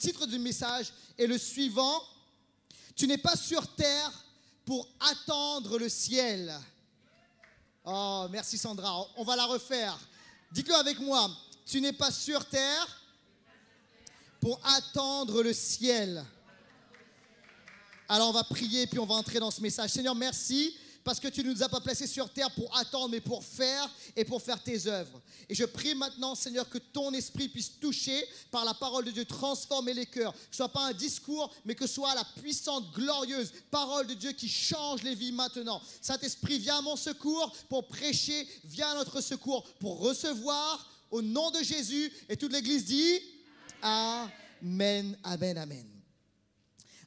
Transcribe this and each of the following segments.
titre du message est le suivant. Tu n'es pas sur terre pour attendre le ciel. Oh, merci Sandra. On va la refaire. Dites-le avec moi. Tu n'es pas sur terre pour attendre le ciel. Alors on va prier puis on va entrer dans ce message. Seigneur, merci parce que tu ne nous as pas placés sur terre pour attendre, mais pour faire et pour faire tes œuvres. Et je prie maintenant, Seigneur, que ton esprit puisse toucher par la parole de Dieu, transformer les cœurs. Que ce ne soit pas un discours, mais que ce soit la puissante, glorieuse parole de Dieu qui change les vies maintenant. Saint-Esprit, viens à mon secours pour prêcher, viens à notre secours pour recevoir au nom de Jésus. Et toute l'Église dit Amen, Amen, Amen.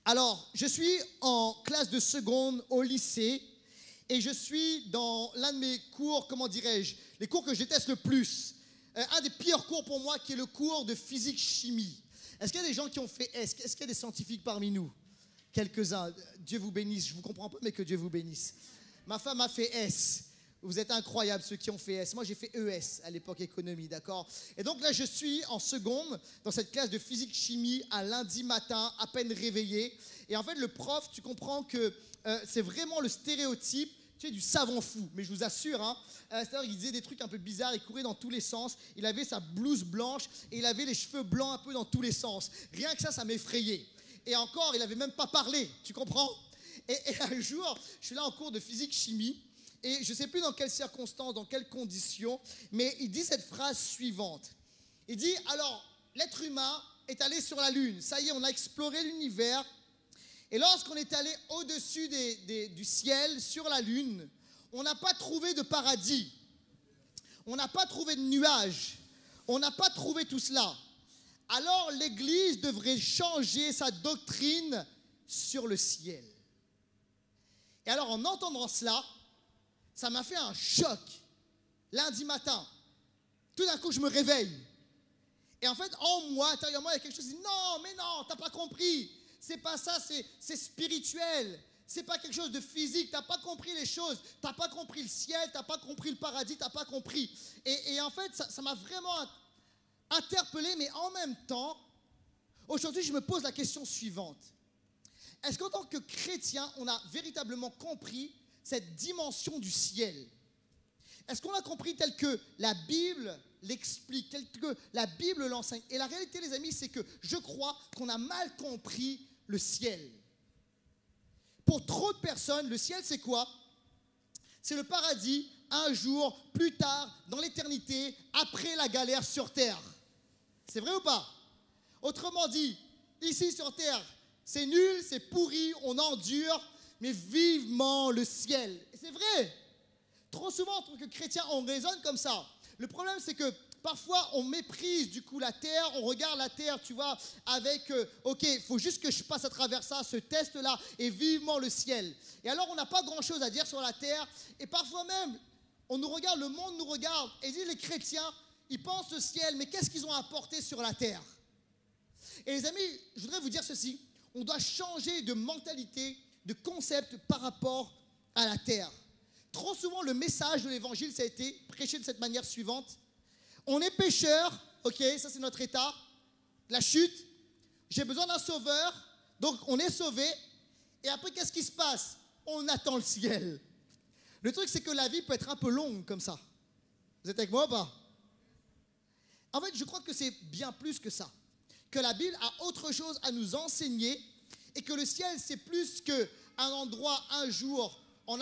Alors, je suis en classe de seconde au lycée. Et je suis dans l'un de mes cours, comment dirais-je, les cours que je déteste le plus. Un des pires cours pour moi qui est le cours de physique-chimie. Est-ce qu'il y a des gens qui ont fait S? Est-ce qu'il y a des scientifiques parmi nous? Quelques-uns. Dieu vous bénisse. Je vous comprends pas, mais que Dieu vous bénisse. Ma femme a fait S. Vous êtes incroyables ceux qui ont fait S. Moi, j'ai fait ES à l'époque économie, d'accord? Et donc là, je suis en seconde dans cette classe de physique-chimie un lundi matin, à peine réveillé. Et en fait, le prof, tu comprends que c'est vraiment le stéréotype, tu sais, du savant fou. Mais je vous assure, hein, c'est-à-dire qu'il disait des trucs un peu bizarres, il courait dans tous les sens, il avait sa blouse blanche et il avait les cheveux blancs un peu dans tous les sens. Rien que ça m'effrayait. Et encore, il n'avait même pas parlé, tu comprends? Et un jour, je suis là en cours de physique-chimie, et je ne sais plus dans quelles circonstances, dans quelles conditions, mais il dit cette phrase suivante. Il dit, alors, l'être humain est allé sur la Lune. Ça y est, on a exploré l'univers. Et lorsqu'on est allé au-dessus du ciel, sur la Lune, on n'a pas trouvé de paradis. On n'a pas trouvé de nuages. On n'a pas trouvé tout cela. Alors l'Église devrait changer sa doctrine sur le ciel. Et alors en entendant cela, ça m'a fait un choc. Lundi matin, tout d'un coup je me réveille. Et en fait, en moi, intérieurement, il y a quelque chose qui dit « Non, mais non, t'as pas compris. C'est pas ça, c'est spirituel. C'est pas quelque chose de physique. T'as pas compris les choses. T'as pas compris le ciel. T'as pas compris le paradis. T'as pas compris. » Et en fait, ça m'a vraiment interpellé. Mais en même temps, aujourd'hui, je me pose la question suivante. Est-ce qu'en tant que chrétien, on a véritablement compris cette dimension du ciel? Est-ce qu'on a compris tel que la Bible l'explique, tel que la Bible l'enseigne? Et la réalité, les amis, c'est que je crois qu'on a mal compris le ciel. Pour trop de personnes, le ciel, c'est quoi? C'est le paradis, un jour, plus tard, dans l'éternité, après la galère sur terre. C'est vrai ou pas? Autrement dit, ici sur terre, c'est nul, c'est pourri, on endure, mais vivement le ciel. Et c'est vrai. Trop souvent, en tant que chrétien, on raisonne comme ça. Le problème, c'est que parfois, on méprise du coup la terre, on regarde la terre, tu vois, avec, ok, il faut juste que je passe à travers ça, ce test-là, et vivement le ciel. Et alors, on n'a pas grand-chose à dire sur la terre, et parfois même, on nous regarde, le monde nous regarde, et dit les chrétiens, ils pensent au ciel, mais qu'est-ce qu'ils ont apporté sur la terre? Et les amis, je voudrais vous dire ceci, on doit changer de mentalité, de concept par rapport à la terre. Trop souvent, le message de l'évangile, ça a été prêché de cette manière suivante. On est pécheur, ok, ça c'est notre état, la chute, j'ai besoin d'un sauveur, donc on est sauvé, et après qu'est-ce qui se passe? On attend le ciel. Le truc c'est que la vie peut être un peu longue comme ça. Vous êtes avec moi ou pas? En fait, je crois que c'est bien plus que ça, que la Bible a autre chose à nous enseigner, et que le ciel c'est plus qu'un endroit un jour, en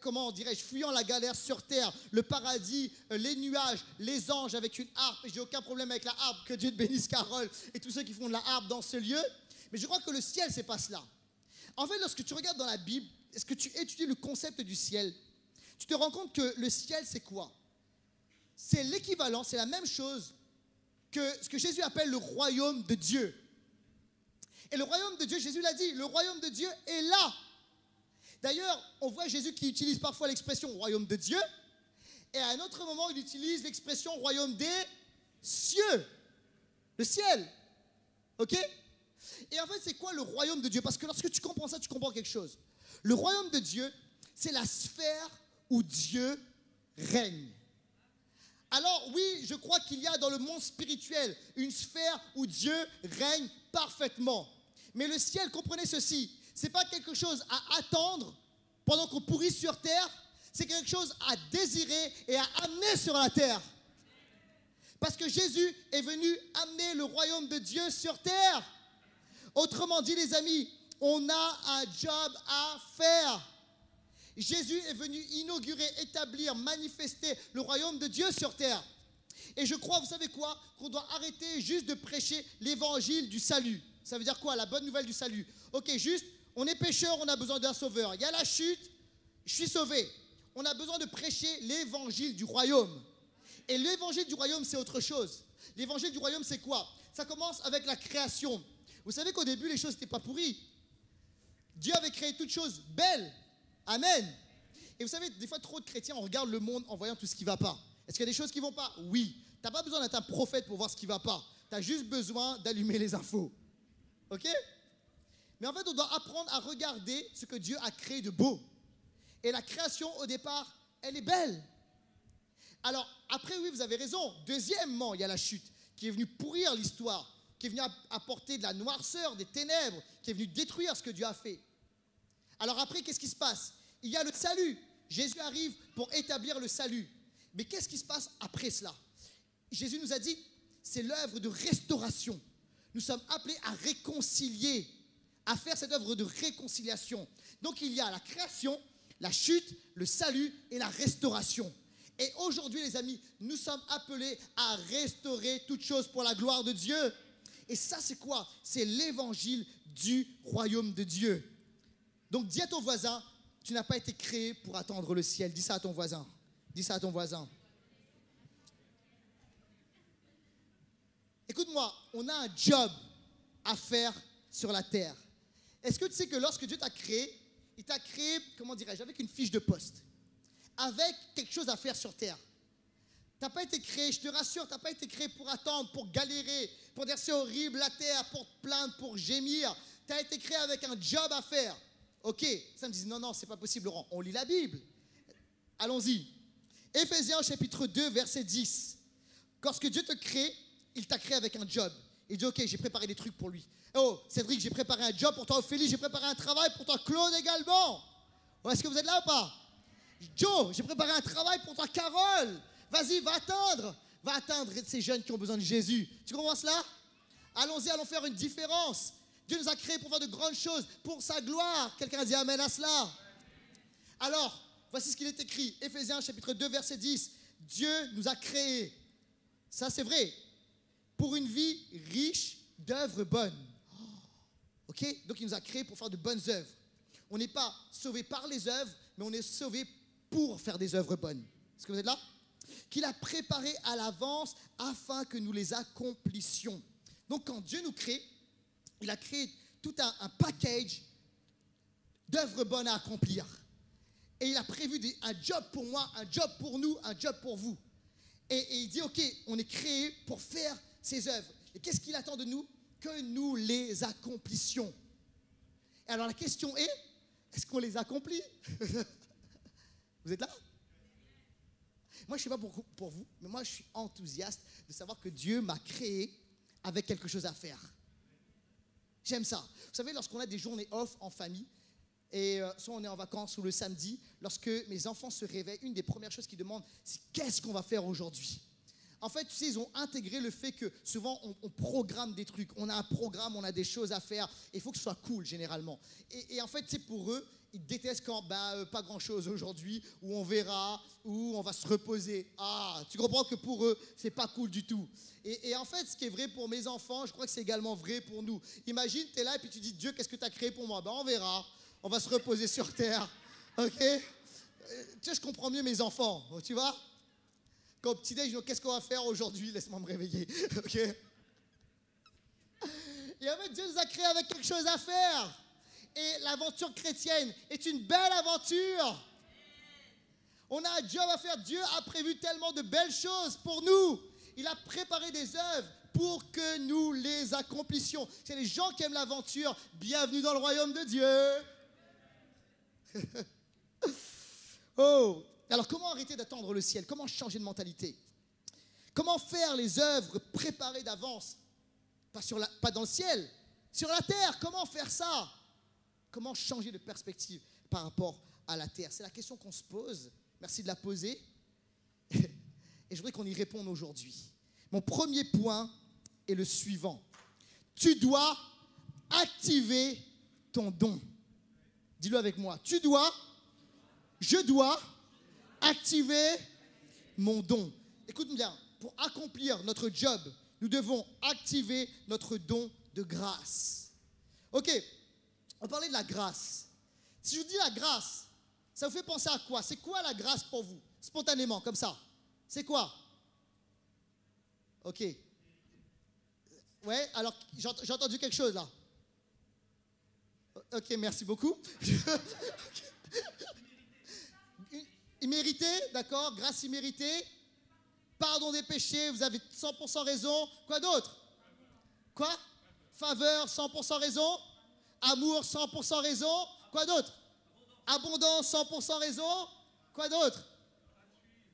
comment dirais-je, fuyant la galère sur terre, le paradis, les nuages, les anges avec une harpe. Et j'ai aucun problème avec la harpe, que Dieu te bénisse Carole et tous ceux qui font de la harpe dans ce lieu. Mais je crois que le ciel, c'est pas cela. En fait, lorsque tu regardes dans la Bible, est-ce que tu étudies le concept du ciel, tu te rends compte que le ciel, c'est quoi? C'est l'équivalent, c'est la même chose que ce que Jésus appelle le royaume de Dieu. Et le royaume de Dieu, Jésus l'a dit, le royaume de Dieu est là. D'ailleurs, on voit Jésus qui utilise parfois l'expression royaume de Dieu, et à un autre moment, il utilise l'expression royaume des cieux, le ciel. Ok? Et en fait, c'est quoi le royaume de Dieu? Parce que lorsque tu comprends ça, tu comprends quelque chose. Le royaume de Dieu, c'est la sphère où Dieu règne. Alors oui, je crois qu'il y a dans le monde spirituel une sphère où Dieu règne parfaitement. Mais le ciel, comprenez ceci, ce n'est pas quelque chose à attendre pendant qu'on pourrit sur terre, c'est quelque chose à désirer et à amener sur la terre. Parce que Jésus est venu amener le royaume de Dieu sur terre. Autrement dit, les amis, on a un job à faire. Jésus est venu inaugurer, établir, manifester le royaume de Dieu sur terre. Et je crois, vous savez quoi? Qu'on doit arrêter juste de prêcher l'évangile du salut. Ça veut dire quoi? La bonne nouvelle du salut. Ok, juste, on est pécheur, on a besoin d'un sauveur. Il y a la chute, je suis sauvé. On a besoin de prêcher l'évangile du royaume. Et l'évangile du royaume, c'est autre chose. L'évangile du royaume, c'est quoi? Ça commence avec la création. Vous savez qu'au début, les choses n'étaient pas pourries. Dieu avait créé toutes choses belles. Amen. Et vous savez, des fois, trop de chrétiens, on regarde le monde en voyant tout ce qui ne va pas. Est-ce qu'il y a des choses qui ne vont pas? Oui. Tu n'as pas besoin d'être un prophète pour voir ce qui ne va pas. Tu as juste besoin d'allumer les infos. Ok? Mais en fait, on doit apprendre à regarder ce que Dieu a créé de beau. Et la création, au départ, elle est belle. Alors, après, oui, vous avez raison. Deuxièmement, il y a la chute qui est venue pourrir l'histoire, qui est venue apporter de la noirceur, des ténèbres, qui est venue détruire ce que Dieu a fait. Alors après, qu'est-ce qui se passe? Il y a le salut. Jésus arrive pour établir le salut. Mais qu'est-ce qui se passe après cela? Jésus nous a dit, c'est l'œuvre de restauration. Nous sommes appelés à réconcilier, à faire cette œuvre de réconciliation. Donc il y a la création, la chute, le salut et la restauration. Et aujourd'hui, les amis, nous sommes appelés à restaurer toutes choses pour la gloire de Dieu. Et ça, c'est quoi? C'est l'évangile du royaume de Dieu. Donc dis à ton voisin, tu n'as pas été créé pour attendre le ciel. Dis ça à ton voisin. Dis ça à ton voisin. Écoute-moi, on a un job à faire sur la terre. Est-ce que tu sais que lorsque Dieu t'a créé, il t'a créé, comment dirais-je, avec une fiche de poste, avec quelque chose à faire sur terre. Tu n'as pas été créé, je te rassure, tu n'as pas été créé pour attendre, pour galérer, pour dire c'est horrible la terre, pour te plaindre, pour gémir. Tu as été créé avec un job à faire. Ok, ça me dit non, c'est pas possible, Laurent. On lit la Bible. Allons-y. Éphésiens chapitre 2, verset 10. Lorsque Dieu te crée, il t'a créé avec un job. Il dit ok, j'ai préparé des trucs pour lui. Oh, Cédric, j'ai préparé un job pour toi. Ophélie, j'ai préparé un travail pour toi. Claude également. Oh, est-ce que vous êtes là ou pas? Joe, j'ai préparé un travail pour toi. Carole, vas-y, va atteindre. Va atteindre ces jeunes qui ont besoin de Jésus. Tu comprends cela? Allons-y, allons faire une différence. Dieu nous a créés pour faire de grandes choses, pour sa gloire. Quelqu'un a dit amen à cela? Alors, voici ce qu'il est écrit. Éphésiens chapitre 2, verset 10. Dieu nous a créés, ça c'est vrai, pour une vie riche d'œuvres bonnes. Ok? Donc il nous a créés pour faire de bonnes œuvres. On n'est pas sauvé par les œuvres, mais on est sauvé pour faire des œuvres bonnes. Est-ce que vous êtes là? Qu'il a préparé à l'avance afin que nous les accomplissions. Donc quand Dieu nous crée, il a créé tout un package d'œuvres bonnes à accomplir. Et il a prévu un job pour moi, un job pour nous, un job pour vous. Et il dit, ok, on est créé pour faire ces œuvres. Et qu'est-ce qu'il attend de nous? Que nous les accomplissions. Et alors la question est-ce qu'on les accomplit? Vous êtes là? Moi, je ne sais pas pour vous, mais moi, je suis enthousiaste de savoir que Dieu m'a créé avec quelque chose à faire. J'aime ça. Vous savez, lorsqu'on a des journées off en famille, et soit on est en vacances ou le samedi, lorsque mes enfants se réveillent, une des premières choses qu'ils demandent, c'est qu'est-ce qu'on va faire aujourd'hui? En fait, tu sais, ils ont intégré le fait que souvent, on programme des trucs. On a un programme, on a des choses à faire. Et il faut que ce soit cool, généralement. Et en fait, tu sais, pour eux, ils détestent quand, pas grand-chose aujourd'hui, ou on verra, ou on va se reposer. Ah, tu comprends que pour eux, c'est pas cool du tout. Et en fait, ce qui est vrai pour mes enfants, je crois que c'est également vrai pour nous. Imagine, tu es là et puis tu dis, Dieu, qu'est-ce que tu as créé pour moi? On verra. On va se reposer sur terre. OK? Tu sais, je comprends mieux mes enfants, tu vois? Quand au petit-déj, qu'est-ce qu'on va faire aujourd'hui? Laisse-moi me réveiller. OK? Et en fait, Dieu nous a créés avec quelque chose à faire. Et l'aventure chrétienne est une belle aventure. On a un job à faire. Dieu a prévu tellement de belles choses pour nous. Il a préparé des œuvres pour que nous les accomplissions. C'est les gens qui aiment l'aventure. Bienvenue dans le royaume de Dieu. Oh, alors comment arrêter d'attendre le ciel? Comment changer de mentalité? Comment faire les œuvres préparées d'avance? Pas dans le ciel, sur la terre. Comment faire ça? Comment changer de perspective par rapport à la terre? C'est la question qu'on se pose. Merci de la poser. Et je voudrais qu'on y réponde aujourd'hui. Mon premier point est le suivant. Tu dois activer ton don. Dis-le avec moi. Je dois activer mon don. Écoute bien, pour accomplir notre job, nous devons activer notre don de grâce. Ok, on parlait de la grâce. Si je vous dis la grâce, ça vous fait penser à quoi? C'est quoi la grâce pour vous? Spontanément, comme ça. C'est quoi? Ok. Ouais, alors j'ai entendu quelque chose là. Ok, merci beaucoup. Immérité, d'accord, grâce imméritée. Pardon des péchés, vous avez 100% raison. Quoi d'autre? Quoi? Faveur, 100% raison. Amour, 100% raison. Quoi d'autre? Abondance, 100% raison. Quoi d'autre?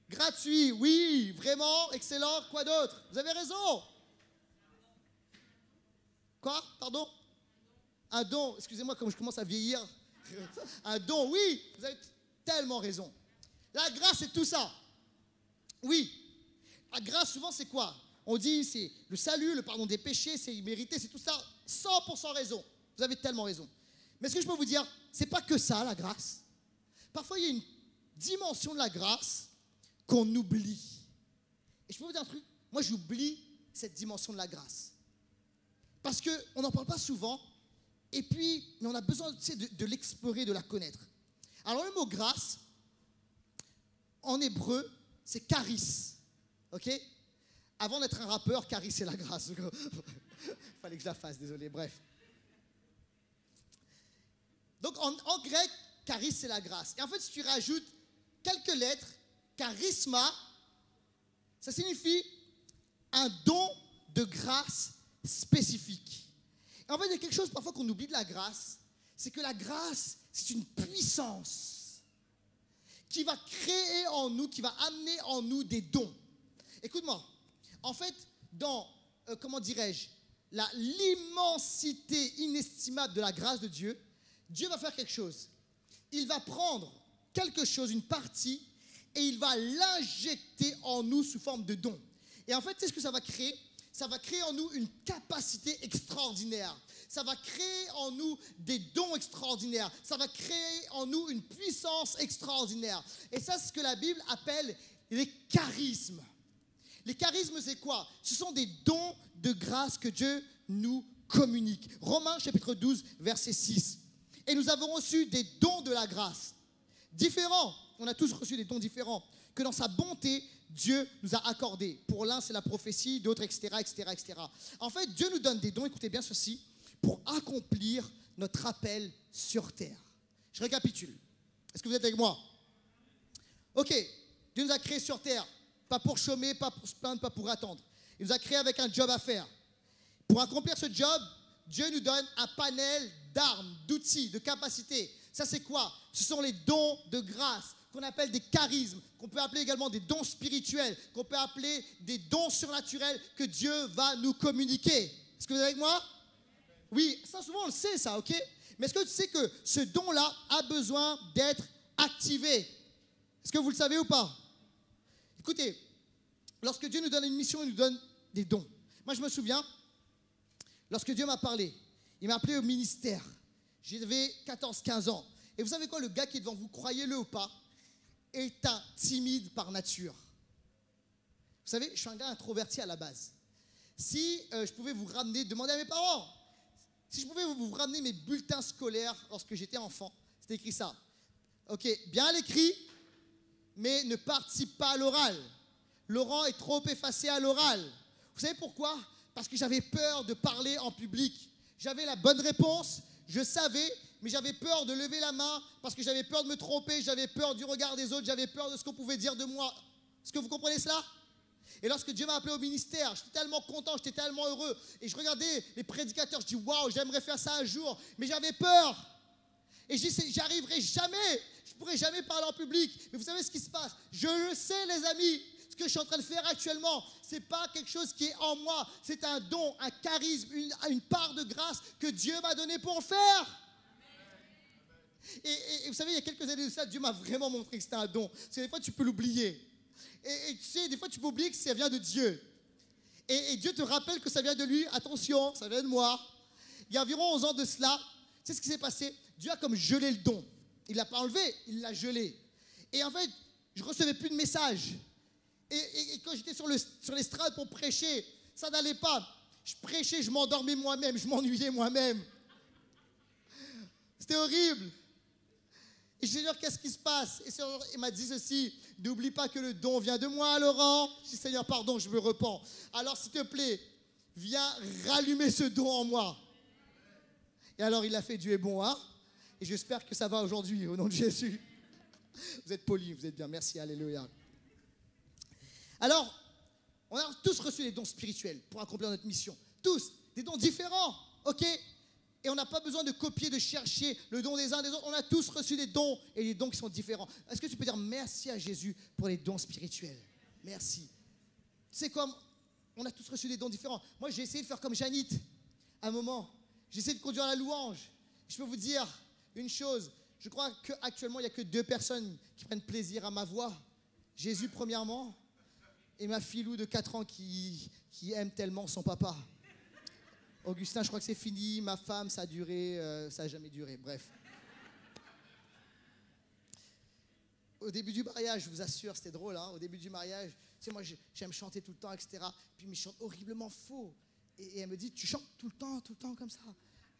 Gratuit, oui, vraiment, excellent. Quoi d'autre? Vous avez raison. Quoi? Pardon? Un don, excusez-moi comme je commence à vieillir. Un don, oui, vous avez tellement raison. La grâce, c'est tout ça. Oui. La grâce, souvent, c'est quoi? On dit, c'est le salut, le pardon des péchés, c'est immérité, c'est tout ça. 100% raison. Vous avez tellement raison. Mais ce que je peux vous dire, c'est pas que ça, la grâce. Parfois, il y a une dimension de la grâce qu'on oublie. Et je peux vous dire un truc, moi, j'oublie cette dimension de la grâce. Parce qu'on n'en parle pas souvent, et puis, mais on a besoin de l'explorer, de la connaître. Alors, le mot grâce, en hébreu, c'est charis. Ok? Avant d'être un rappeur, charis, c'est la grâce. Fallait que je la fasse, désolé, bref. Donc, en grec, charis, c'est la grâce. Et en fait, si tu rajoutes quelques lettres, charisma, ça signifie un don de grâce spécifique. Et en fait, il y a quelque chose parfois qu'on oublie de la grâce, c'est que la grâce, c'est une puissance qui va créer en nous, qui va amener en nous des dons. Écoute-moi, en fait, dans, comment dirais-je, l'immensité inestimable de la grâce de Dieu, Dieu va faire quelque chose. Il va prendre quelque chose, une partie, et il va l'injecter en nous sous forme de don. Et en fait, c'est ce que ça va créer. Ça va créer en nous une capacité extraordinaire. Ça va créer en nous des dons extraordinaires. Ça va créer en nous une puissance extraordinaire. Et ça, c'est ce que la Bible appelle les charismes. Les charismes, c'est quoi? Ce sont des dons de grâce que Dieu nous communique. Romains chapitre 12, verset 6. Et nous avons reçu des dons de la grâce. Différents. On a tous reçu des dons différents. Que dans sa bonté, Dieu nous a accordés. Pour l'un, c'est la prophétie, d'autres, etc., etc., etc. En fait, Dieu nous donne des dons, écoutez bien ceci, pour accomplir notre appel sur terre. Je récapitule. Est-ce que vous êtes avec moi? Ok, Dieu nous a créés sur terre. Pas pour chômer, pas pour se plaindre, pas pour attendre. Il nous a créés avec un job à faire. Pour accomplir ce job, Dieu nous donne un panel d'armes, d'outils, de capacités. Ça, c'est quoi? Ce sont les dons de grâce qu'on appelle des charismes, qu'on peut appeler également des dons spirituels, qu'on peut appeler des dons surnaturels que Dieu va nous communiquer. Est-ce que vous êtes avec moi? Oui, ça souvent on le sait ça, ok? Mais est-ce que tu sais que ce don-là a besoin d'être activé? Est-ce que vous le savez ou pas? Écoutez, lorsque Dieu nous donne une mission, il nous donne des dons. Moi, je me souviens, lorsque Dieu m'a parlé, il m'a appelé au ministère. J'avais 14-15 ans. Et vous savez quoi, le gars qui est devant vous, croyez-le ou pas, est un timide par nature. Vous savez, je suis un gars introverti à la base. Si je pouvais vous ramener, demandez à mes parents, si je pouvais vous ramener mes bulletins scolaires lorsque j'étais enfant, c'était écrit ça. Ok, bien à l'écrit, mais ne participe pas à l'oral. Laurent est trop effacé à l'oral. Vous savez pourquoi? Parce que j'avais peur de parler en public. J'avais la bonne réponse, je savais, mais j'avais peur de lever la main parce que j'avais peur de me tromper, j'avais peur du regard des autres, j'avais peur de ce qu'on pouvait dire de moi. Est-ce que vous comprenez cela? Et lorsque Dieu m'a appelé au ministère, j'étais tellement content, j'étais tellement heureux. Et je regardais les prédicateurs, je dis waouh, j'aimerais faire ça un jour, mais j'avais peur. Et je dis, j'y arriverai jamais, je ne pourrai jamais parler en public. Mais vous savez ce qui se passe? Je le sais, les amis. Ce que je suis en train de faire actuellement, ce n'est pas quelque chose qui est en moi. C'est un don, un charisme, une part de grâce que Dieu m'a donné pour le faire. Et vous savez, il y a quelques années de ça, Dieu m'a vraiment montré que c'était un don. Parce que des fois, tu peux l'oublier. Et tu sais, des fois, tu peux oublier que ça vient de Dieu. Et Dieu te rappelle que ça vient de lui. Attention, ça vient de moi. Il y a environ 11 ans de cela, tu sais ce qui s'est passé? Dieu a comme gelé le don. Il ne l'a pas enlevé, il l'a gelé. Et en fait, je ne recevais plus de messages. Et quand j'étais sur l'estrade pour prêcher, ça n'allait pas. Je prêchais, je m'endormais moi-même, je m'ennuyais moi-même. C'était horrible. Et je dis, Seigneur, qu'est-ce qui se passe? Et Seigneur, il m'a dit ceci: n'oublie pas que le don vient de moi, Laurent. Je dis, Seigneur, pardon, je me repens. Alors, s'il te plaît, viens rallumer ce don en moi. Et alors, il a fait, Dieu est bon, hein? Et j'espère que ça va aujourd'hui, au nom de Jésus. Vous êtes polis, vous êtes bien. Merci, alléluia. Alors, on a tous reçu des dons spirituels pour accomplir notre mission. Tous, des dons différents, ok? Et on n'a pas besoin de copier, de chercher le don des uns des autres. On a tous reçu des dons et des dons qui sont différents. Est-ce que tu peux dire merci à Jésus pour les dons spirituels? Merci. C'est comme, on a tous reçu des dons différents. Moi, j'ai essayé de faire comme Janit, à un moment. J'ai essayé de conduire la louange. Je peux vous dire une chose. Je crois qu'actuellement, il n'y a que 2 personnes qui prennent plaisir à ma voix. Jésus, premièrement, et ma filou de 4 ans qui aime tellement son papa. Augustin, je crois que c'est fini. Ma femme, ça a duré, ça n'a jamais duré. Bref. Au début du mariage, je vous assure, c'était drôle, hein, au début du mariage, tu sais, moi, j'aime chanter tout le temps, etc. Puis, il me chante horriblement faux. Et elle me dit, tu chantes tout le temps comme ça?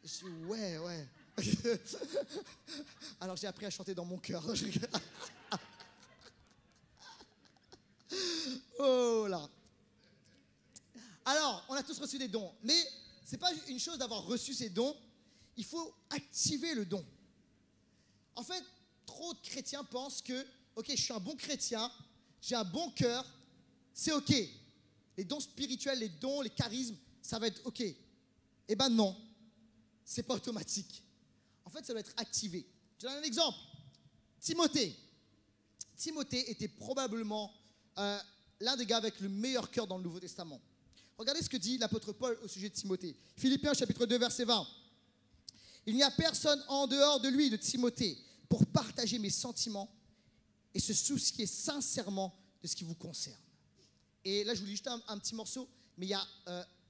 Je dis, ouais. Alors, j'ai appris à chanter dans mon cœur. Oh là. Alors, on a tous reçu des dons. Mais ce n'est pas une chose d'avoir reçu ces dons. Il faut activer le don. En fait, trop de chrétiens pensent que, ok, je suis un bon chrétien, j'ai un bon cœur, c'est ok. Les dons spirituels, les dons, les charismes, ça va être ok. Eh ben non, c'est pas automatique. En fait, ça doit être activé. Je donne un exemple. Timothée. Timothée était probablement l'un des gars avec le meilleur cœur dans le Nouveau Testament. Regardez ce que dit l'apôtre Paul au sujet de Timothée. Philippiens chapitre 2, verset 20. Il n'y a personne en dehors de lui, de Timothée, pour partager mes sentiments et se soucier sincèrement de ce qui vous concerne. Et là, je vous lis juste un petit morceau, mais il y a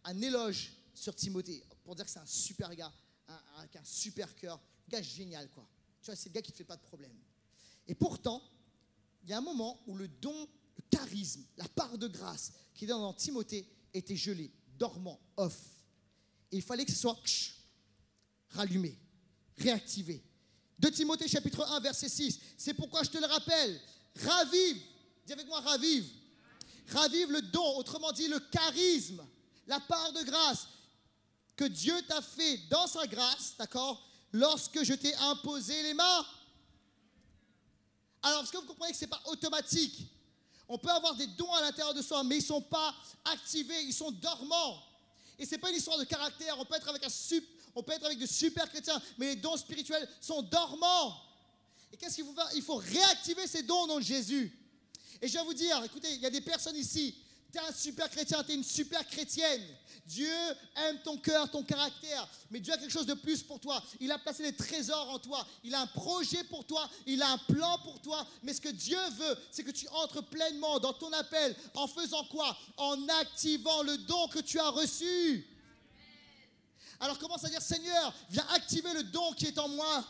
un éloge sur Timothée pour dire que c'est un super gars, un super cœur, un gars génial, quoi. Tu vois, c'est le gars qui ne fait pas de problème. Et pourtant, il y a un moment où le don, le charisme, la part de grâce qui est dans Timothée était gelé, dormant, off. Et il fallait que ce soit rallumé, réactivé. 2 Timothée chapitre 1, verset 6. C'est pourquoi je te le rappelle. Ravive, dis avec moi, ravive. Ravive le don, autrement dit le charisme, la part de grâce que Dieu t'a fait dans sa grâce, d'accord, lorsque je t'ai imposé les mains. Alors, est-ce que vous comprenez que ce n'est pas automatique? On peut avoir des dons à l'intérieur de soi, mais ils ne sont pas activés, ils sont dormants. Et ce n'est pas une histoire de caractère. On peut être avec de super chrétiens, mais les dons spirituels sont dormants. Et qu'est-ce qu'il faut faire? Il faut réactiver ces dons au nom de Jésus. Et je vais vous dire, écoutez, il y a des personnes ici, tu es un super chrétien, tu es une super chrétienne. Dieu aime ton cœur, ton caractère, mais Dieu a quelque chose de plus pour toi. Il a placé des trésors en toi, il a un projet pour toi, il a un plan pour toi. Mais ce que Dieu veut, c'est que tu entres pleinement dans ton appel. En faisant quoi? En activant le don que tu as reçu. Alors commence à dire, Seigneur, viens activer le don qui est en moi.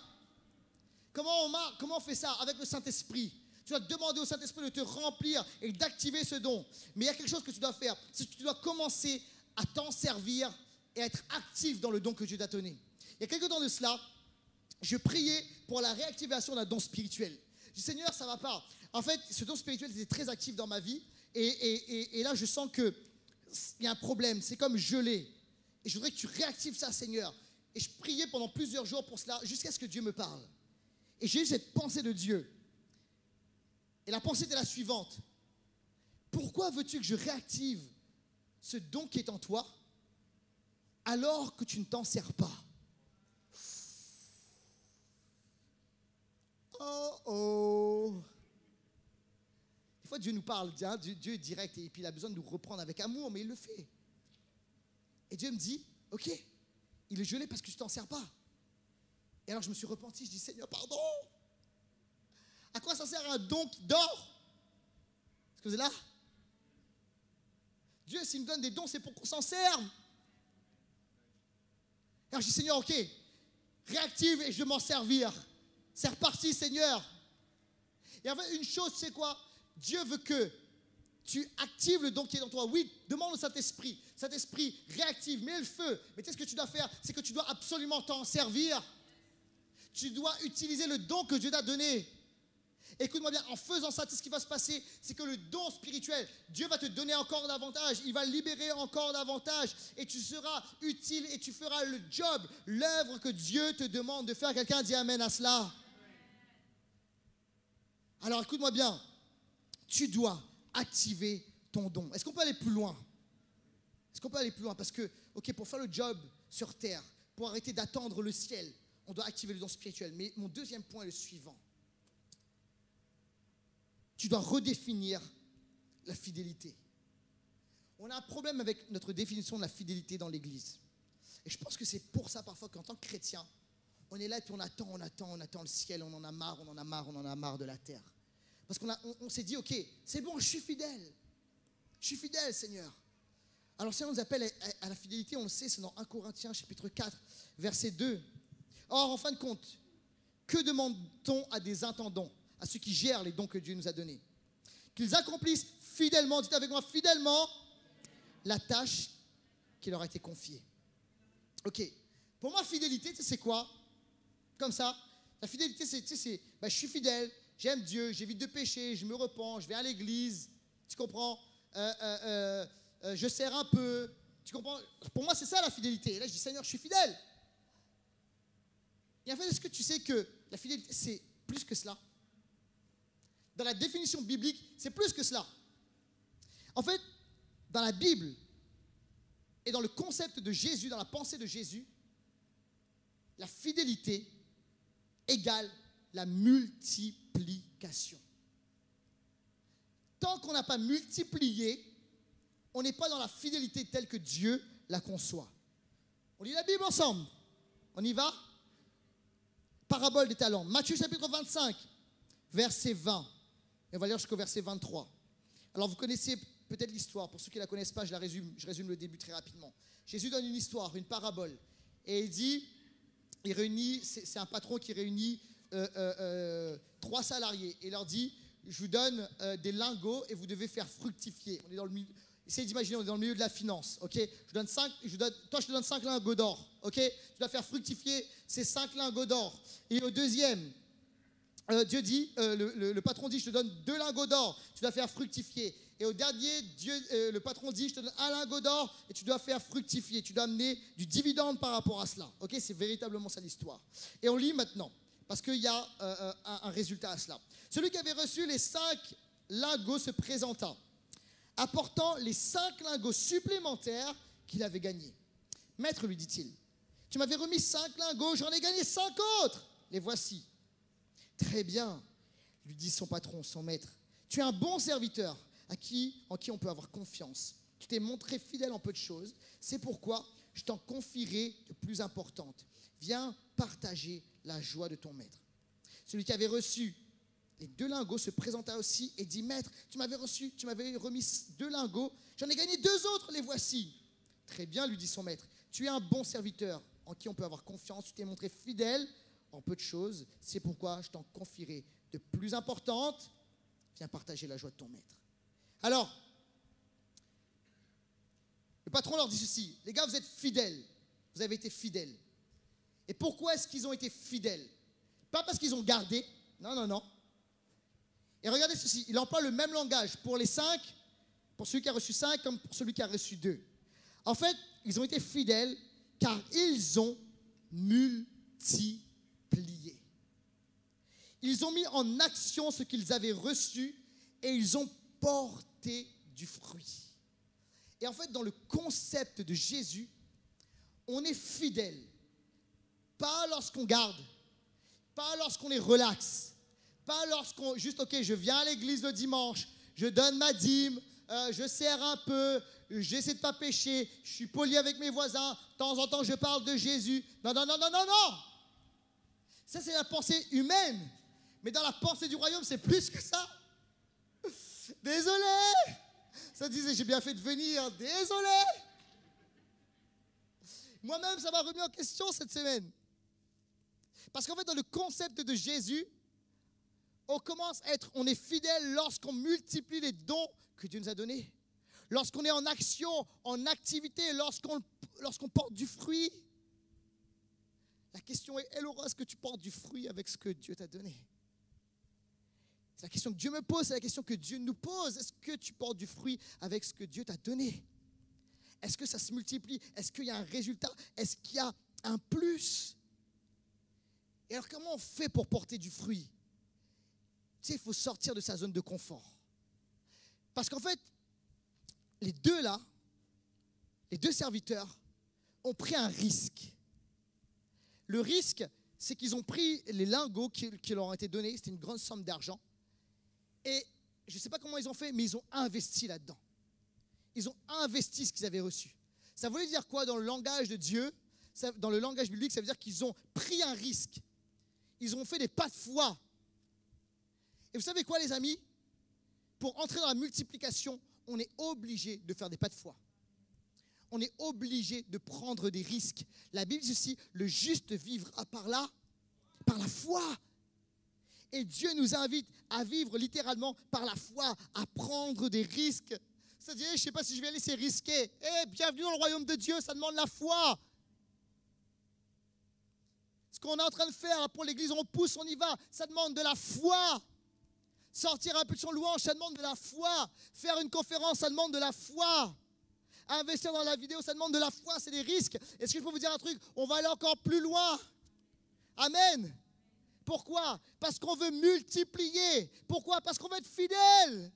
Comment on fait ça? Avec le Saint-Esprit. Tu dois demander au Saint-Esprit de te remplir et d'activer ce don. Mais il y a quelque chose que tu dois faire. C'est que tu dois commencer à t'en servir et à être actif dans le don que Dieu t'a donné. Il y a quelques temps de cela, je priais pour la réactivation d'un don spirituel. Je dis, Seigneur, ça ne va pas. En fait, ce don spirituel était très actif dans ma vie. Et là, je sens qu'il y a un problème. C'est comme gelé. Et je voudrais que tu réactives ça, Seigneur. Et je priais pendant plusieurs jours pour cela, jusqu'à ce que Dieu me parle. Et j'ai eu cette pensée de Dieu. Et la pensée était la suivante. Pourquoi veux-tu que je réactive ce don qui est en toi alors que tu ne t'en sers pas? Oh. fois, Dieu nous parle, hein, Dieu est direct et puis il a besoin de nous reprendre avec amour, mais il le fait. Et Dieu me dit, ok, il est gelé parce que tu t'en sers pas. Et alors je me suis repenti, je dis, Seigneur, pardon. À quoi ça sert un don qui dort? Est-ce que vous êtes là? Dieu, s'il me donne des dons, c'est pour qu'on s'en serve. Alors je dis, Seigneur, ok, réactive et je vais m'en servir. C'est reparti, Seigneur. Et en fait, une chose, c'est quoi? Dieu veut que tu actives le don qui est dans toi. Oui, demande au Saint-Esprit. Saint-Esprit, réactive, mets le feu. Mais tu sais ce que tu dois faire? C'est que tu dois absolument t'en servir. Tu dois utiliser le don que Dieu t'a donné. Écoute-moi bien, en faisant ça, ce qui va se passer, c'est que le don spirituel, Dieu va te donner encore davantage, il va libérer encore davantage, et tu seras utile et tu feras le job, l'œuvre que Dieu te demande de faire. Quelqu'un dit amen à cela. Alors écoute-moi bien, tu dois activer ton don. Est-ce qu'on peut aller plus loin? Est-ce qu'on peut aller plus loin? Parce que, ok, pour faire le job sur terre, pour arrêter d'attendre le ciel, on doit activer le don spirituel. Mais mon deuxième point est le suivant. Tu dois redéfinir la fidélité. On a un problème avec notre définition de la fidélité dans l'Église. Et je pense que c'est pour ça parfois qu'en tant que chrétien, on est là et puis on attend le ciel, on en a marre de la terre. Parce qu'on s'est dit, ok, c'est bon, je suis fidèle, Seigneur. Alors le Seigneur nous appelle à la fidélité, on le sait, c'est dans 1 Corinthiens chapitre 4, verset 2. Or, en fin de compte, que demande-t-on à des intendants, à ceux qui gèrent les dons que Dieu nous a donnés? Qu'ils accomplissent fidèlement, dites avec moi, fidèlement, la tâche qui leur a été confiée. Ok, pour moi, fidélité, c'est quoi? Comme ça, la fidélité, c'est je suis fidèle, j'aime Dieu, j'évite de pécher, je me repens, je vais à l'église, tu comprends? Je sers un peu, tu comprends? Pour moi, c'est ça la fidélité. Et là, je dis, Seigneur, je suis fidèle. Et en fait, est-ce que tu sais que la fidélité, c'est plus que cela? Dans la définition biblique, c'est plus que cela. En fait, dans la Bible et dans le concept de Jésus, dans la pensée de Jésus, la fidélité égale la multiplication. Tant qu'on n'a pas multiplié, on n'est pas dans la fidélité telle que Dieu la conçoit. On lit la Bible ensemble. On y va? Parabole des talents. Matthieu chapitre 25, verset 20. Et on va lire jusqu'au verset 23. Alors vous connaissez peut-être l'histoire. Pour ceux qui ne la connaissent pas, je résume le début très rapidement. Jésus donne une histoire, une parabole. Et il dit, c'est un patron qui réunit 3 salariés. Et il leur dit, je vous donne des lingots et vous devez faire fructifier. On est dans le milieu. Essayez d'imaginer, on est dans le milieu de la finance, ok? Toi, je te donne 5 lingots d'or, ok? Tu dois faire fructifier ces 5 lingots d'or. Et au deuxième, Dieu dit, le patron dit, je te donne 2 lingots d'or, tu dois faire fructifier. Et au dernier, le patron dit, je te donne 1 lingot d'or et tu dois faire fructifier. Tu dois amener du dividende par rapport à cela, ok? C'est véritablement ça l'histoire. Et on lit maintenant, parce qu'il y a un résultat à cela. Celui qui avait reçu les 5 lingots se présenta, apportant les 5 lingots supplémentaires qu'il avait gagnés. Maître, lui dit-il, tu m'avais remis 5 lingots, j'en ai gagné 5 autres. Les voici. Très bien, lui dit son patron, son maître. Tu es un bon serviteur en qui on peut avoir confiance. Tu t'es montré fidèle en peu de choses. C'est pourquoi je t'en confierai de plus importantes. Viens partager la joie de ton maître. Celui qui avait reçu les 2 lingots se présenta aussi et dit, maître, tu m'avais remis 2 lingots, j'en ai gagné 2 autres, les voici. Très bien, lui dit son maître, tu es un bon serviteur en qui on peut avoir confiance, tu t'es montré fidèle en peu de choses, c'est pourquoi je t'en confierai de plus importantes, viens partager la joie de ton maître. Alors, le patron leur dit ceci, les gars, vous êtes fidèles, vous avez été fidèles. Et pourquoi est-ce qu'ils ont été fidèles? Pas parce qu'ils ont gardé, non. Et regardez ceci, il emploie le même langage pour les 5, pour celui qui a reçu 5 comme pour celui qui a reçu 2. En fait, ils ont été fidèles car ils ont multiplié. Ils ont mis en action ce qu'ils avaient reçu et ils ont porté du fruit. Et en fait, dans le concept de Jésus, on est fidèle, pas lorsqu'on garde, pas lorsqu'on est relax, pas lorsqu'on, juste, ok, je viens à l'église le dimanche, je donne ma dîme, je sers un peu, j'essaie de ne pas pécher, je suis poli avec mes voisins, de temps en temps je parle de Jésus. Non, non, non, non, non, non. Ça, c'est la pensée humaine. Mais dans la pensée du royaume, c'est plus que ça. Désolé. Ça disait, j'ai bien fait de venir. Désolé. Moi-même, ça m'a remis en question cette semaine. Parce qu'en fait, dans le concept de Jésus, on est fidèle lorsqu'on multiplie les dons que Dieu nous a donnés. Lorsqu'on est en action, en activité, lorsqu'on porte du fruit. La question est, Elora, est-ce que tu portes du fruit avec ce que Dieu t'a donné? C'est la question que Dieu me pose, c'est la question que Dieu nous pose. Est-ce que tu portes du fruit avec ce que Dieu t'a donné? Est-ce que ça se multiplie? Est-ce qu'il y a un résultat? Est-ce qu'il y a un plus? Et alors, comment on fait pour porter du fruit? Tu sais, il faut sortir de sa zone de confort. Parce qu'en fait, les deux serviteurs, ont pris un risque. Le risque, c'est qu'ils ont pris les lingots qui leur ont été donnés, c'était une grande somme d'argent. Et je ne sais pas comment ils ont fait, mais ils ont investi là-dedans. Ils ont investi ce qu'ils avaient reçu. Ça voulait dire quoi dans le langage de Dieu? Dans le langage biblique, ça veut dire qu'ils ont pris un risque. Ils ont fait des pas de foi. Et vous savez quoi, les amis? Pour entrer dans la multiplication, on est obligé de faire des pas de foi. On est obligé de prendre des risques. La Bible dit ceci, le juste vivra par la foi. Et Dieu nous invite à vivre littéralement par la foi, à prendre des risques. C'est-à-dire, je ne sais pas si je vais laisser risquer. Bienvenue dans le royaume de Dieu, ça demande la foi. Ce qu'on est en train de faire pour l'église, on pousse, on y va, ça demande de la foi. Sortir un peu de son louange, ça demande de la foi. Faire une conférence, ça demande de la foi. Investir dans la vidéo, ça demande de la foi, c'est des risques. Est-ce que je peux vous dire un truc? On va aller encore plus loin. Amen. Pourquoi? Parce qu'on veut multiplier. Pourquoi? Parce qu'on veut être fidèle.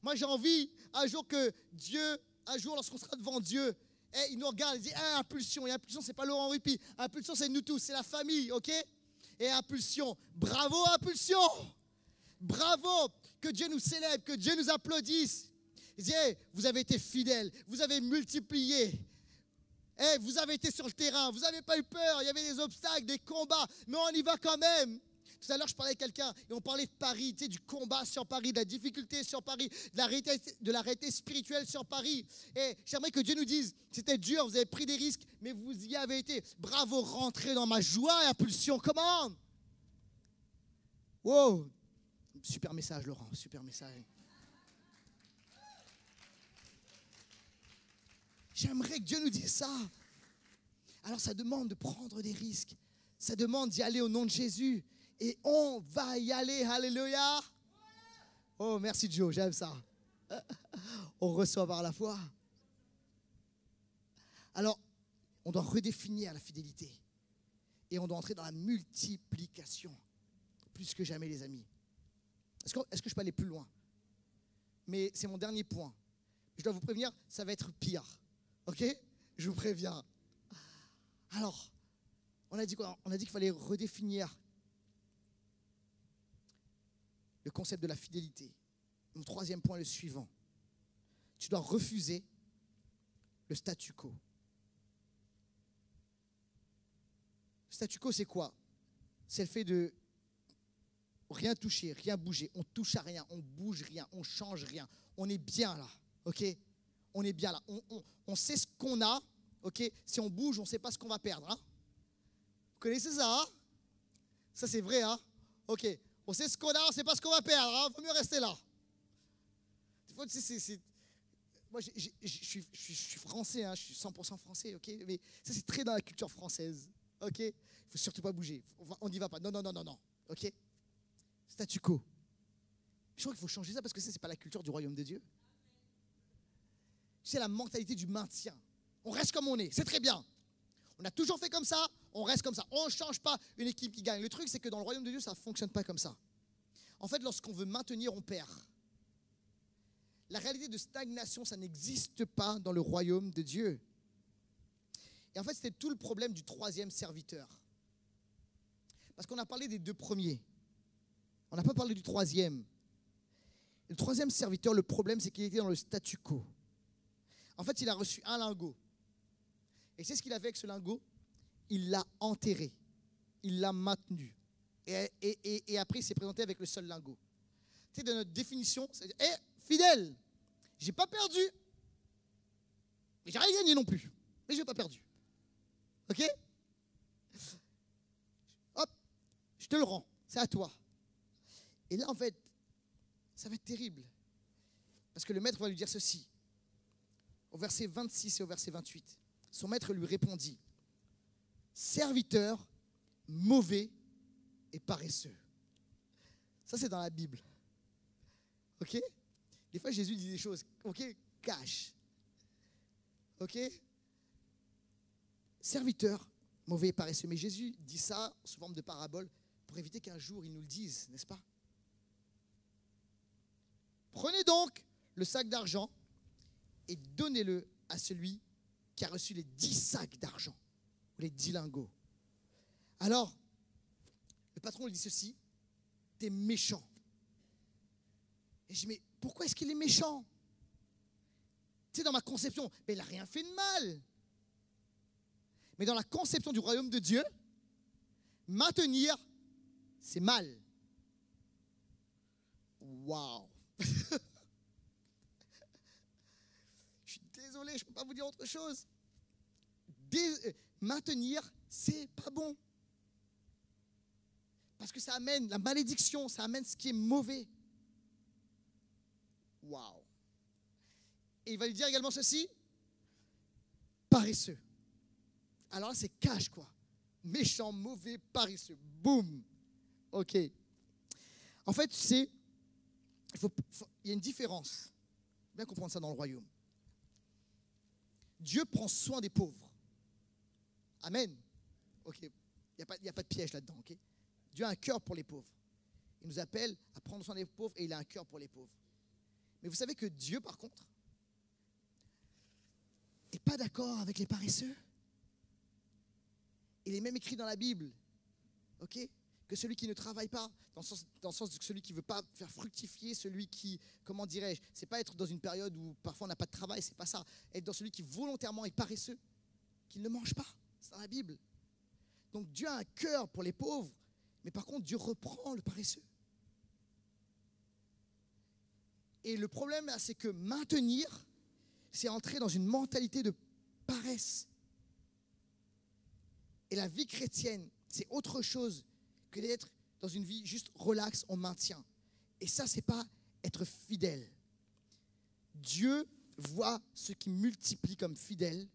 Moi, j'ai envie, un jour, lorsqu'on sera devant Dieu, il nous regarde, il dit, impulsion. Et impulsion, c'est pas Laurent Rupi. Impulsion, c'est nous tous, c'est la famille, ok? Et impulsion. Bravo, impulsion. Bravo. Que Dieu nous célèbre, que Dieu nous applaudisse. Il dit, vous avez été fidèles, vous avez multiplié. Vous avez été sur le terrain, vous n'avez pas eu peur, il y avait des obstacles, des combats, mais on y va quand même. Tout à l'heure, je parlais avec quelqu'un et on parlait de Paris, tu sais, du combat sur Paris, de la difficulté sur Paris, de la réalité spirituelle sur Paris. Et j'aimerais que Dieu nous dise, c'était dur, vous avez pris des risques, mais vous y avez été. Bravo, rentrez dans ma joie et impulsion, comment? Wow, super message, Laurent, super message. J'aimerais que Dieu nous dise ça. Alors ça demande de prendre des risques. Ça demande d'y aller au nom de Jésus. Et on va y aller. Alléluia. Oh, merci Joe, j'aime ça. On reçoit par la foi. Alors, on doit redéfinir la fidélité. Et on doit entrer dans la multiplication. Plus que jamais, les amis. Est-ce que je peux aller plus loin? Mais c'est mon dernier point. Je dois vous prévenir, ça va être pire. Ok? Je vous préviens. Alors, on a dit quoi? On a dit qu'il fallait redéfinir le concept de la fidélité. Mon troisième point est le suivant. Tu dois refuser le statu quo. Le statu quo, c'est quoi? C'est le fait de rien toucher, rien bouger. On touche à rien, on bouge rien, on change rien. On est bien là, ok? On est bien là. On sait ce qu'on a, ok? Si on bouge, on ne sait pas ce qu'on va perdre. Hein? Vous connaissez ça? Hein? Ça, c'est vrai, hein? Ok. On sait ce qu'on a, on ne sait pas ce qu'on va perdre. Il vaut mieux rester là. Des fois, tu sais, moi, je suis français, hein? Je suis 100% français, ok? Mais ça, c'est très dans la culture française, ok? Il ne faut surtout pas bouger. On n'y va pas. Non, non, non, non, non, ok? Statu quo. Je crois qu'il faut changer ça parce que ça, ce n'est pas la culture du royaume de Dieu. C'est la mentalité du maintien. On reste comme on est, c'est très bien. On a toujours fait comme ça, on reste comme ça. On ne change pas une équipe qui gagne. Le truc, c'est que dans le royaume de Dieu, ça ne fonctionne pas comme ça. En fait, lorsqu'on veut maintenir, on perd. La réalité de stagnation, ça n'existe pas dans le royaume de Dieu. Et en fait, c'était tout le problème du troisième serviteur. Parce qu'on a parlé des deux premiers. On n'a pas parlé du troisième. Le troisième serviteur, le problème, c'est qu'il était dans le statu quo. En fait, il a reçu un lingot. Et c'est ce qu'il a fait avec ce lingot? Il l'a enterré. Il l'a maintenu. Et après, il s'est présenté avec le seul lingot. Tu sais, de notre définition, c'est fidèle, j'ai pas perdu. Mais j'ai rien gagné non plus. Mais j'ai pas perdu. Ok? Hop, je te le rends. C'est à toi. Et là, en fait, ça va être terrible. Parce que le maître va lui dire ceci. Au verset 26 et au verset 28. Son maître lui répondit, serviteur mauvais et paresseux. Ça, c'est dans la Bible. Ok? Des fois, Jésus dit des choses. Ok? Cache. Ok? Serviteur mauvais et paresseux. Mais Jésus dit ça sous forme de parabole pour éviter qu'un jour il nous le dise, n'est-ce pas? Prenez donc le sac d'argent et donnez-le à celui qui a reçu les 10 sacs d'argent, ou les 10 lingots. Alors, le patron lui dit ceci, t'es méchant. Et je dis, mais pourquoi est-ce qu'il est méchant? Tu sais, dans ma conception, mais il n'a rien fait de mal. Mais dans la conception du royaume de Dieu, maintenir, c'est mal. Waouh! Je suis désolé, je ne peux pas vous dire autre chose. Maintenir, c'est pas bon. Parce que ça amène la malédiction, ça amène ce qui est mauvais. Waouh! Et il va lui dire également ceci, paresseux. Alors là, c'est cash, quoi. Méchant, mauvais, paresseux. Boum! Ok. En fait, tu sais, il y a une différence. Bien comprendre ça dans le royaume. Dieu prend soin des pauvres. Amen. Ok. Il n'y a pas de piège là-dedans. Ok. Dieu a un cœur pour les pauvres. Il nous appelle à prendre soin des pauvres et il a un cœur pour les pauvres. Mais vous savez que Dieu, par contre, n'est pas d'accord avec les paresseux. Il est même écrit dans la Bible, ok, que celui qui ne travaille pas, dans le sens de celui qui ne veut pas faire fructifier, celui qui, comment dirais-je, c'est pas être dans une période où parfois on n'a pas de travail, c'est pas ça. Être dans celui qui volontairement est paresseux, qu'il ne mange pas, c'est dans la Bible. Donc Dieu a un cœur pour les pauvres, mais par contre Dieu reprend le paresseux. Et le problème là, c'est que maintenir, c'est entrer dans une mentalité de paresse. Et la vie chrétienne, c'est autre chose que d'être dans une vie juste relax, on maintient. Et ça, c'est pas être fidèle. Dieu voit ceux qui multiplient comme fidèles,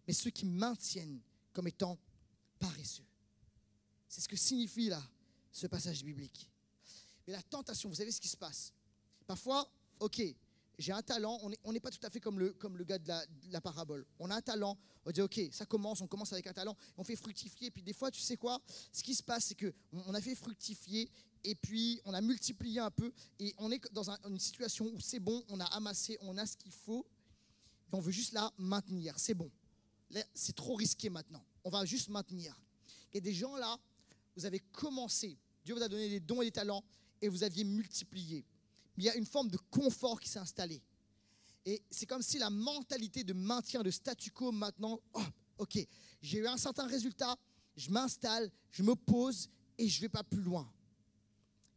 mais ceux qui maintiennent comme étant paresseux. C'est ce que signifie là, ce passage biblique. Mais la tentation, vous savez ce qui se passe? Parfois, ok, j'ai un talent, on n'est pas tout à fait comme le gars de la parabole. On a un talent, on dit ok, on commence avec un talent, on fait fructifier, puis des fois, tu sais quoi, ce qui se passe, c'est qu'on a fait fructifier, et puis on a multiplié un peu, et on est dans une situation où c'est bon, on a amassé, on a ce qu'il faut, et on veut juste là maintenir, c'est bon. Là, c'est trop risqué maintenant, on va juste maintenir. Il y a des gens là, vous avez commencé, Dieu vous a donné des dons et des talents, et vous aviez multiplié. Il y a une forme de confort qui s'est installée. Et c'est comme si la mentalité de maintien, de statu quo maintenant, oh, ok, j'ai eu un certain résultat, je m'installe, je me pose et je ne vais pas plus loin.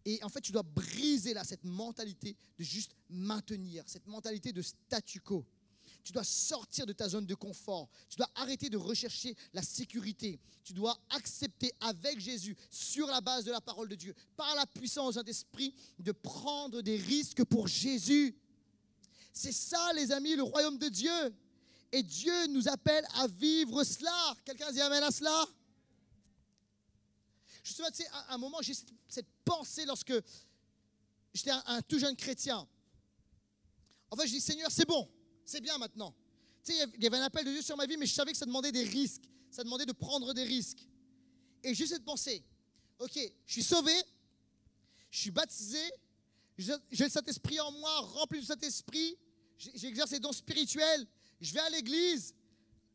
Et en fait, tu dois briser là cette mentalité de juste maintenir, cette mentalité de statu quo. Tu dois sortir de ta zone de confort. Tu dois arrêter de rechercher la sécurité. Tu dois accepter avec Jésus, sur la base de la parole de Dieu, par la puissance du Saint-Esprit, de prendre des risques pour Jésus. C'est ça, les amis, le royaume de Dieu. Et Dieu nous appelle à vivre cela. Quelqu'un dit amen à cela? Je me souviens, tu sais, à un moment, j'ai cette pensée lorsque j'étais un tout jeune chrétien. En fait, je dis, Seigneur, c'est bon. C'est bien maintenant. Tu sais, il y avait un appel de Dieu sur ma vie, mais je savais que ça demandait des risques. Ça demandait de prendre des risques. Et juste cette pensée, ok, je suis sauvé, je suis baptisé, j'ai le Saint-Esprit en moi, rempli du Saint-Esprit, j'exerce les dons spirituels, je vais à l'église,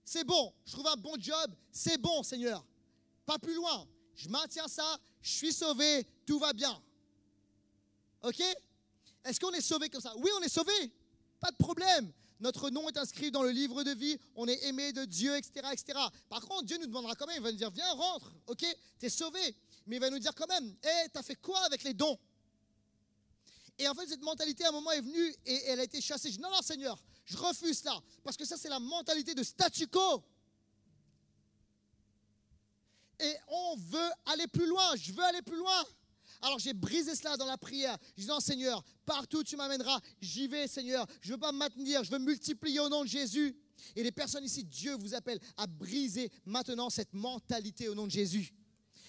c'est bon, je trouve un bon job, c'est bon, Seigneur. Pas plus loin, je maintiens ça, je suis sauvé, tout va bien. Ok? Est-ce qu'on est sauvé comme ça? Oui, on est sauvé. Pas de problème. Notre nom est inscrit dans le livre de vie. On est aimé de Dieu, etc., etc. Par contre, Dieu nous demandera quand même. Il va nous dire, viens, rentre. OK, tu es sauvé. Mais il va nous dire quand même, hé, tu as fait quoi avec les dons? Et en fait, cette mentalité, à un moment, est venue et elle a été chassée. Je dis, non, non, Seigneur, je refuse cela. Parce que ça, c'est la mentalité de statu quo. Et on veut aller plus loin. Je veux aller plus loin. Alors j'ai brisé cela dans la prière. Je dis non Seigneur, partout où tu m'amèneras, j'y vais Seigneur. Je ne veux pas me maintenir, je veux multiplier au nom de Jésus. Et les personnes ici, Dieu vous appelle à briser maintenant cette mentalité au nom de Jésus.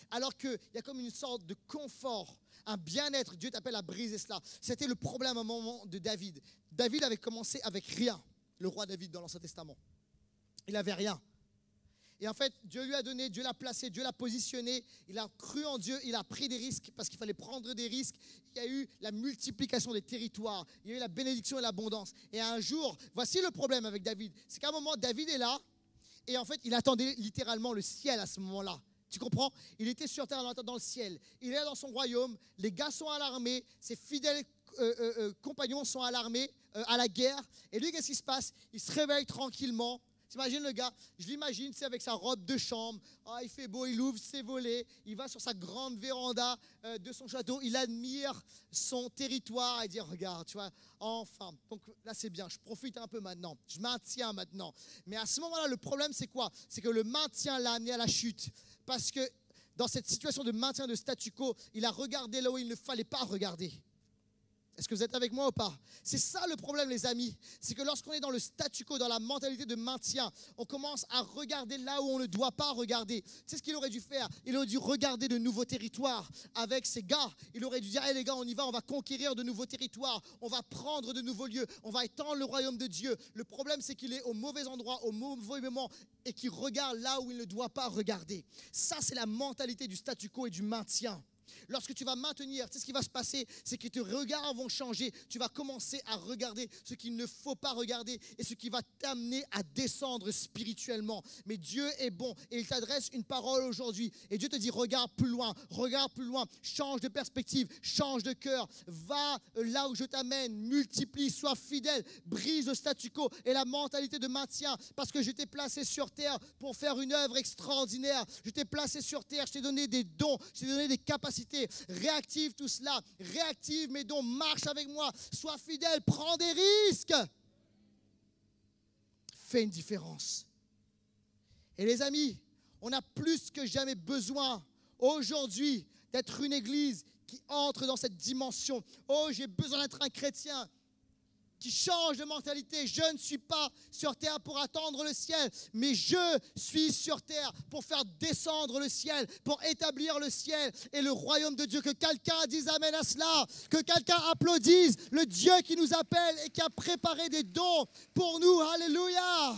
Alors qu'il y a comme une sorte de confort, un bien-être, Dieu t'appelle à briser cela. C'était le problème à un moment de David. David avait commencé avec rien, le roi David dans l'Ancien Testament. Il n'avait rien. Et en fait, Dieu lui a donné, Dieu l'a placé, Dieu l'a positionné. Il a cru en Dieu, il a pris des risques parce qu'il fallait prendre des risques. Il y a eu la multiplication des territoires, il y a eu la bénédiction et l'abondance. Et un jour, voici le problème avec David. C'est qu'à un moment, David est là et en fait, il attendait littéralement le ciel à ce moment-là. Tu comprends? Il était sur terre en attendant le ciel. Il est là dans son royaume, les gars sont alarmés, ses fidèles compagnons sont alarmés à la guerre. Et lui, qu'est-ce qui se passe? Il se réveille tranquillement. T'imagines le gars, je l'imagine, c'est avec sa robe de chambre, il fait beau, il ouvre ses volets, il va sur sa grande véranda de son château, il admire son territoire et dit regarde, tu vois, enfin, donc là c'est bien, je profite un peu maintenant, je maintiens maintenant. Mais à ce moment-là, le problème c'est quoi? C'est que le maintien l'a amené à la chute, parce que dans cette situation de maintien de statu quo, il a regardé là où il ne fallait pas regarder. Est-ce que vous êtes avec moi ou pas? C'est ça le problème, les amis. C'est que lorsqu'on est dans le statu quo, dans la mentalité de maintien, on commence à regarder là où on ne doit pas regarder. C'est ce qu'il aurait dû faire. Il aurait dû regarder de nouveaux territoires avec ses gars. Il aurait dû dire, hey, les gars, on y va, on va conquérir de nouveaux territoires. On va prendre de nouveaux lieux. On va étendre le royaume de Dieu. Le problème, c'est qu'il est au mauvais endroit, au mauvais moment et qu'il regarde là où il ne doit pas regarder. Ça, c'est la mentalité du statu quo et du maintien. Lorsque tu vas maintenir, tu sais ce qui va se passer, c'est que tes regards vont changer. Tu vas commencer à regarder ce qu'il ne faut pas regarder et ce qui va t'amener à descendre spirituellement. Mais Dieu est bon et il t'adresse une parole aujourd'hui. Et Dieu te dit, regarde plus loin, change de perspective, change de cœur, va là où je t'amène, multiplie, sois fidèle, brise le statu quo et la mentalité de maintien. Parce que je t'ai placé sur terre pour faire une œuvre extraordinaire. Je t'ai placé sur terre, je t'ai donné des dons, je t'ai donné des capacités. Réactive tout cela, réactive mes dons, marche avec moi, sois fidèle, prends des risques. Fais une différence. Et les amis, on a plus que jamais besoin aujourd'hui d'être une église qui entre dans cette dimension. Oh, j'ai besoin d'être un chrétien qui change de mentalité. Je ne suis pas sur terre pour attendre le ciel, mais je suis sur terre pour faire descendre le ciel, pour établir le ciel et le royaume de Dieu. Que quelqu'un dise amen à cela, que quelqu'un applaudisse le Dieu qui nous appelle et qui a préparé des dons pour nous. Alléluia.